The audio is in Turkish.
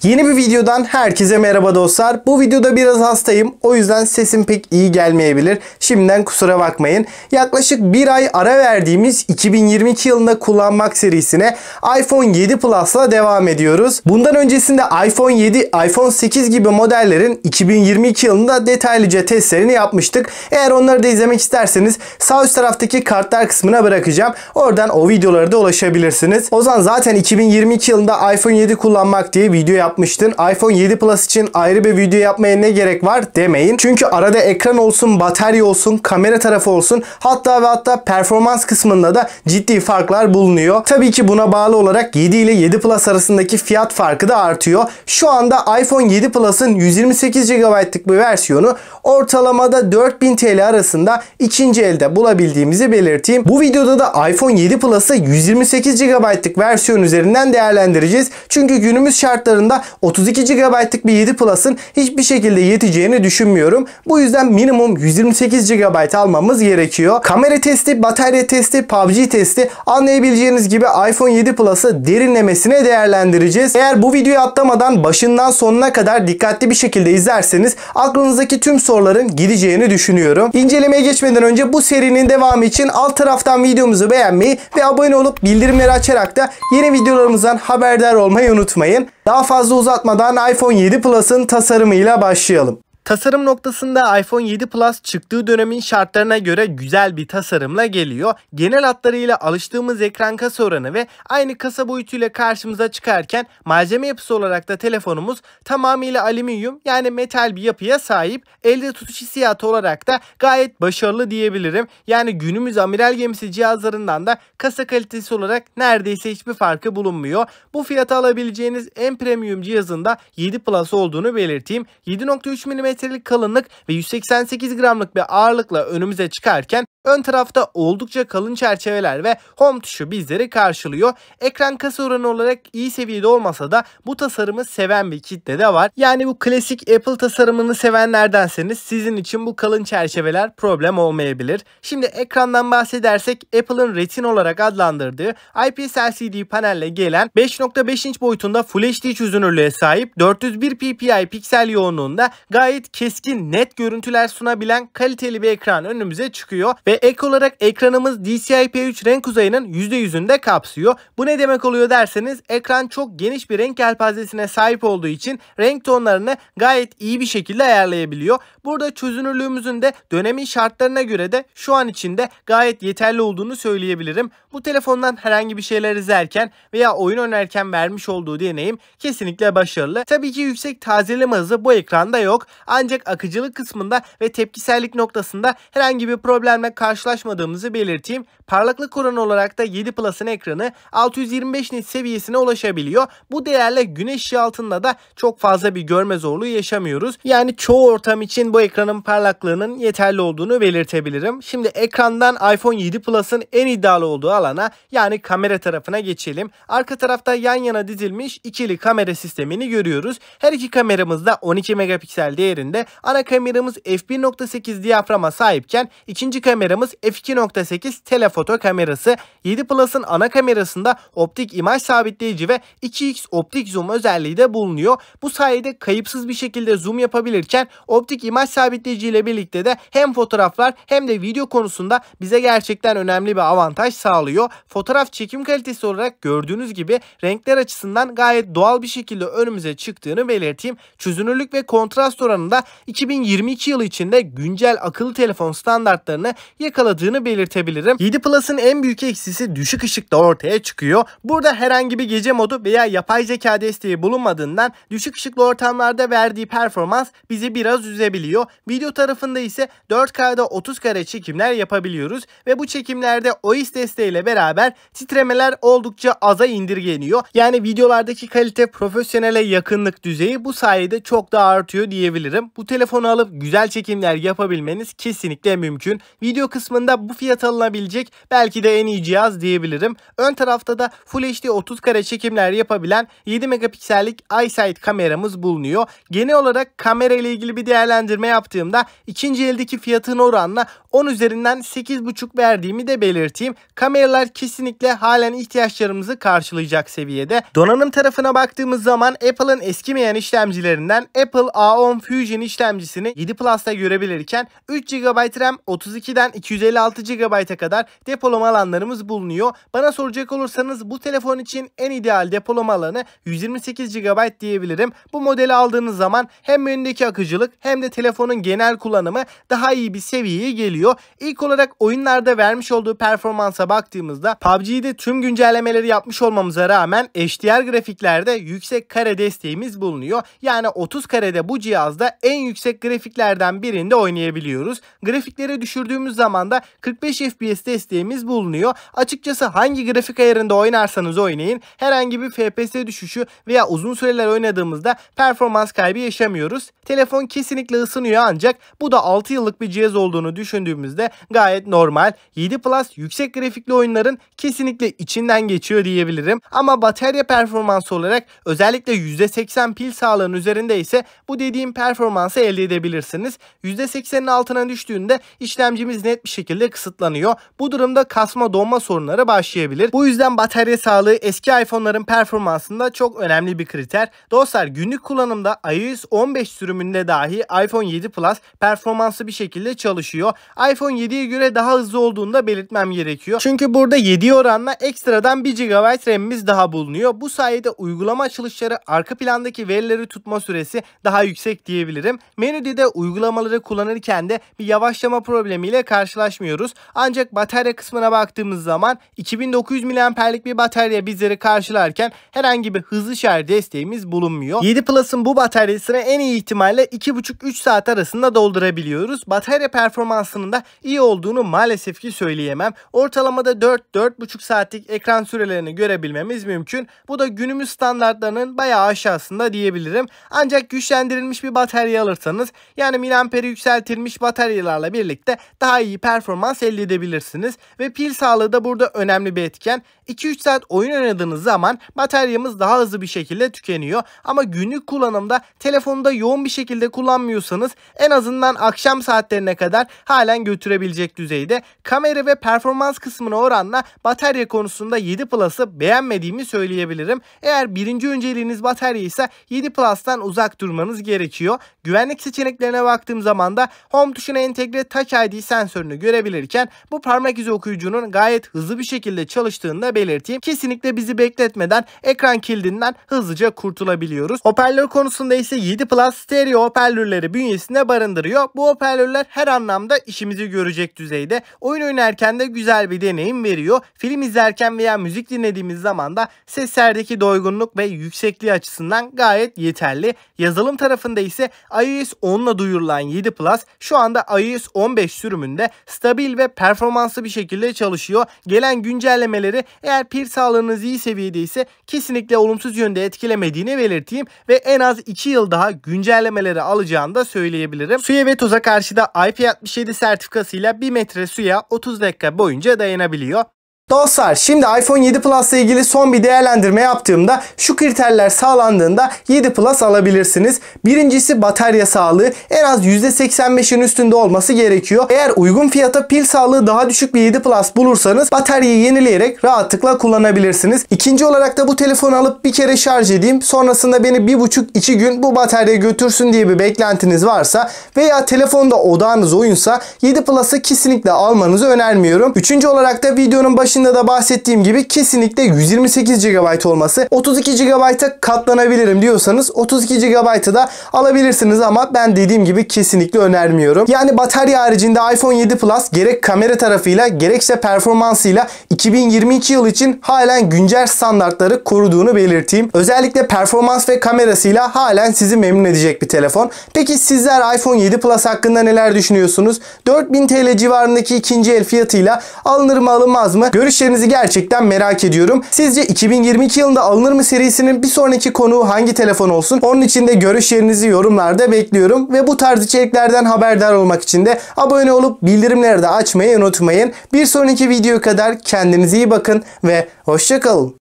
Yeni bir videodan herkese merhaba dostlar. Bu videoda biraz hastayım. O yüzden sesim pek iyi gelmeyebilir. Şimdiden kusura bakmayın. Yaklaşık bir ay ara verdiğimiz 2022 yılında kullanmak serisine iPhone 7 Plus'la devam ediyoruz. Bundan öncesinde iPhone 7, iPhone 8 gibi modellerin 2022 yılında detaylıca testlerini yapmıştık. Eğer onları da izlemek isterseniz sağ üst taraftaki kartlar kısmına bırakacağım. Oradan o videolara da ulaşabilirsiniz. O zaman zaten 2022 yılında iPhone 7 kullanmak diye video yapmıştın. iPhone 7 Plus için ayrı bir video yapmaya ne gerek var demeyin. Çünkü arada ekran olsun, batarya olsun, kamera tarafı olsun, hatta performans kısmında da ciddi farklar bulunuyor. Tabii ki buna bağlı olarak 7 ile 7 Plus arasındaki fiyat farkı da artıyor. Şu anda iPhone 7 Plus'ın 128 GB'lık bir versiyonu ortalamada 4000 TL arasında ikinci elde bulabildiğimizi belirteyim. Bu videoda da iPhone 7 Plus'ı 128 GB'lık versiyon üzerinden değerlendireceğiz. Çünkü günümüz şartlarında 32 GB'lık bir 7 Plus'ın hiçbir şekilde yeteceğini düşünmüyorum. Bu yüzden minimum 128 GB almamız gerekiyor. Kamera testi, batarya testi, PUBG testi, anlayabileceğiniz gibi iPhone 7 Plus'ı derinlemesine değerlendireceğiz. Eğer bu videoyu atlamadan başından sonuna kadar dikkatli bir şekilde izlerseniz aklınızdaki tüm soruların gideceğini düşünüyorum. İncelemeye geçmeden önce bu serinin devamı için alt taraftan videomuzu beğenmeyi ve abone olup bildirimleri açarak da yeni videolarımızdan haberdar olmayı unutmayın. Daha fazla uzatmadan iPhone 7 Plus'ın tasarımıyla başlayalım. Tasarım noktasında iPhone 7 Plus çıktığı dönemin şartlarına göre güzel bir tasarımla geliyor. Genel hatlarıyla alıştığımız ekran kasa oranı ve aynı kasa boyutuyla karşımıza çıkarken malzeme yapısı olarak da telefonumuz tamamıyla alüminyum yani metal bir yapıya sahip. Elde tutuş hissiyatı olarak da gayet başarılı diyebilirim. Yani günümüz amiral gemisi cihazlarından da kasa kalitesi olarak neredeyse hiçbir farkı bulunmuyor. Bu fiyata alabileceğiniz en premium cihazında 7 Plus olduğunu belirteyim. 7.3 mm kalınlık ve 188 gramlık bir ağırlıkla önümüze çıkarken ön tarafta oldukça kalın çerçeveler ve home tuşu bizleri karşılıyor. Ekran kasa oranı olarak iyi seviyede olmasa da bu tasarımı seven bir kitle de var. Yani bu klasik Apple tasarımını sevenlerdenseniz sizin için bu kalın çerçeveler problem olmayabilir. Şimdi ekrandan bahsedersek Apple'ın Retina olarak adlandırdığı IPS LCD panelle gelen 5.5 inç boyutunda Full HD çözünürlüğe sahip 401 ppi piksel yoğunluğunda gayet keskin net görüntüler sunabilen kaliteli bir ekran önümüze çıkıyor ve ek olarak ekranımız DCI-P3 renk uzayının %100'ünde kapsıyor. Bu ne demek oluyor derseniz ekran çok geniş bir renk yelpazesine sahip olduğu için renk tonlarını gayet iyi bir şekilde ayarlayabiliyor. Burada çözünürlüğümüzün de dönemin şartlarına göre de şu an içinde gayet yeterli olduğunu söyleyebilirim. Bu telefondan herhangi bir şeyler izlerken veya oyun oynarken vermiş olduğu deneyim kesinlikle başarılı. Tabii ki yüksek tazeleme hızı bu ekranda yok. Ancak akıcılık kısmında ve tepkisellik noktasında herhangi bir problemle karşılaşmadığımızı belirteyim. Parlaklık oranı olarak da 7 Plus'ın ekranı 625 nit seviyesine ulaşabiliyor. Bu değerle güneş ışığı altında da çok fazla bir görme zorluğu yaşamıyoruz. Yani çoğu ortam için bu ekranın parlaklığının yeterli olduğunu belirtebilirim. Şimdi ekrandan iPhone 7 Plus'ın en iddialı olduğu alana yani kamera tarafına geçelim. Arka tarafta yan yana dizilmiş ikili kamera sistemini görüyoruz. Her iki kameramız da 12 megapiksel değerinde. Ana kameramız f1.8 diyaframa sahipken ikinci kameramız f2.8 telefoto kamerası. 7 Plus'ın ana kamerasında optik imaj sabitleyici ve 2x optik zoom özelliği de bulunuyor. Bu sayede kayıpsız bir şekilde zoom yapabilirken optik imaj sabitleyici ile birlikte de hem fotoğraflar hem de video konusunda bize gerçekten önemli bir avantaj sağlıyor. Fotoğraf çekim kalitesi olarak gördüğünüz gibi renkler açısından gayet doğal bir şekilde önümüze çıktığını belirteyim. Çözünürlük ve kontrast oranında 2022 yılı içinde güncel akıllı telefon standartlarını yakaladığını belirtebilirim. 7 Plus'ın en büyük eksisi düşük ışıkta ortaya çıkıyor. Burada herhangi bir gece modu veya yapay zeka desteği bulunmadığından düşük ışıklı ortamlarda verdiği performans bizi biraz üzebiliyor. Video tarafında ise 4K'da 30 kare çekimler yapabiliyoruz ve bu çekimlerde OIS desteğiyle beraber titremeler oldukça aza indirgeniyor. Yani videolardaki kalite profesyonele yakınlık düzeyi bu sayede çok daha artıyor diyebilirim. Bu telefonu alıp güzel çekimler yapabilmeniz kesinlikle mümkün. Video kısmında bu fiyata alınabilecek belki de en iyi cihaz diyebilirim. Ön tarafta da Full HD 30 kare çekimler yapabilen 7 megapiksellik iSight kameramız bulunuyor. Genel olarak kamera ile ilgili bir değerlendirme yaptığımda ikinci eldeki fiyatına oranla 10 üzerinden 8,5 verdiğimi de belirteyim. Kameralar kesinlikle halen ihtiyaçlarımızı karşılayacak seviyede. Donanım tarafına baktığımız zaman Apple'ın eskimeyen işlemcilerinden Apple A10 Fusion işlemcisini 7 Plus'ta görebilirken 3 GB RAM, 32'den 256 GB'a kadar depolama alanlarımız bulunuyor. Bana soracak olursanız bu telefon için en ideal depolama alanı 128 GB diyebilirim. Bu modeli aldığınız zaman hem önündeki akıcılık hem de telefonun genel kullanımı daha iyi bir seviyeye geliyor. İlk olarak oyunlarda vermiş olduğu performansa baktığımızda PUBG'de tüm güncellemeleri yapmış olmamıza rağmen HDR grafiklerde yüksek kare desteğimiz bulunuyor. Yani 30 karede bu cihazda en yüksek grafiklerden birinde oynayabiliyoruz. Grafikleri düşürdüğümüz zaman da 45 FPS desteğimiz bulunuyor. Açıkçası hangi grafik ayarında oynarsanız oynayın herhangi bir FPS düşüşü veya uzun süreler oynadığımızda performans kaybı yaşamıyoruz. Telefon kesinlikle ısınıyor ancak bu da 6 yıllık bir cihaz olduğunu düşündüğümüzde gayet normal. 7 Plus yüksek grafikli oyunların kesinlikle içinden geçiyor diyebilirim. Ama batarya performansı olarak özellikle %80 pil sağlığının üzerinde ise bu dediğim performansı elde edebilirsiniz. %80'in altına düştüğünde işlemcimiz net bir şekilde kısıtlanıyor. Bu durumda kasma donma sorunları başlayabilir. Bu yüzden batarya sağlığı eski iPhone'ların performansında çok önemli bir kriter. Dostlar günlük kullanımda iOS 15 sürümünde dahi iPhone 7 Plus performanslı bir şekilde çalışıyor. iPhone 7'ye göre daha hızlı olduğunu da belirtmem gerekiyor. Çünkü burada 7'ye oranla ekstradan 1 GB RAM'imiz daha bulunuyor. Bu sayede uygulama açılışları, arka plandaki verileri tutma süresi daha yüksek diyebilirim. Menüde de uygulamaları kullanırken de bir yavaşlama problemiyle karşılaşmıyoruz. Ancak batarya kısmına baktığımız zaman 2900 mAh'lik bir batarya bizleri karşılarken herhangi bir hızlı şarj desteğimiz bulunmuyor. 7 Plus'ın bu bataryasını en iyi ihtimalle 2,5-3 saat arasında doldurabiliyoruz. Batarya performansının da iyi olduğunu maalesef ki söyleyemem. Ortalamada 4-4,5 saatlik ekran sürelerini görebilmemiz mümkün. Bu da günümüz standartlarının bayağı aşağısında diyebilirim. Ancak güçlendirilmiş bir batarya alırsanız yani miliamperi yükseltilmiş bataryalarla birlikte daha iyi performans elde edebilirsiniz. Ve pil sağlığı da burada önemli bir etken. 2-3 saat oyun oynadığınız zaman bataryamız daha hızlı bir şekilde tükeniyor. Ama günlük kullanımda telefonda yoğun bir şekilde kullanmıyorsanız en azından akşam saatlerine kadar halen götürebilecek düzeyde. Kamera ve performans kısmına oranla batarya konusunda 7 Plus'ı beğenmediğimi söyleyebilirim. Eğer birinci önceliğiniz batarya ise 7 Plus'tan uzak durmanız gerekiyor. Güvenlik seçeneklerine baktığım zaman da Home tuşuna entegre Touch ID sensörünü görebilirken bu parmak izi okuyucunun gayet hızlı bir şekilde çalıştığını da belirteyim. Kesinlikle bizi bekletmeden ekran kilidinden hızlıca kurtulabiliyoruz. Hoparlör konusunda ise 7 Plus stereo hoparlörleri bünyesinde barındırıyor. Bu hoparlörler her anlamda işimizi görecek düzeyde. Oyun oynarken de güzel bir deneyim veriyor. Film izlerken veya müzik dinlediğimiz zaman da seslerdeki doygunluk ve yüksekliği açısından gayet yeterli. Yazılım tarafında ise iOS 10 ile duyurulan 7 Plus şu anda iOS 15 sürümünde stabil ve performanslı bir şekilde çalışıyor. Gelen güncellemeleri eğer pil sağlığınız iyi seviyede ise kesinlikle olumsuz yönde etkilemediğini belirteyim ve en az 2 yıl daha güncellemeleri alacağını da söyleyebilirim. Suya ve toza karşı da IP67 sertifikasıyla 1 metre suya 30 dakika boyunca dayanabiliyor. Dostlar şimdi iPhone 7 Plus ile ilgili son bir değerlendirme yaptığımda şu kriterler sağlandığında 7 Plus alabilirsiniz. Birincisi batarya sağlığı en az %85'in üstünde olması gerekiyor. Eğer uygun fiyata pil sağlığı daha düşük bir 7 Plus bulursanız bataryayı yenileyerek rahatlıkla kullanabilirsiniz. İkinci olarak da bu telefonu alıp bir kere şarj edeyim sonrasında beni 1,5-2 gün bu batarya götürsün diye bir beklentiniz varsa veya telefonda odağınız oyunsa 7 Plus'ı kesinlikle almanızı önermiyorum. Üçüncü olarak da videonun başında da bahsettiğim gibi kesinlikle 128 GB olması. 32 GB'a katlanabilirim diyorsanız 32 GB'ı da alabilirsiniz ama ben dediğim gibi kesinlikle önermiyorum. Yani batarya haricinde iPhone 7 Plus gerek kamera tarafıyla gerekse performansıyla 2022 yıl için halen güncel standartları koruduğunu belirteyim. Özellikle performans ve kamerasıyla halen sizi memnun edecek bir telefon. Peki sizler iPhone 7 Plus hakkında neler düşünüyorsunuz? 4000 TL civarındaki ikinci el fiyatıyla alınır mı alınmaz mı? Görüşlerinizi gerçekten merak ediyorum. Sizce 2022 yılında alınır mı serisinin bir sonraki konuğu hangi telefon olsun? Onun için de görüşlerinizi yorumlarda bekliyorum. Ve bu tarz içeriklerden haberdar olmak için de abone olup bildirimleri de açmayı unutmayın. Bir sonraki videoya kadar kendinize iyi bakın ve hoşça kalın.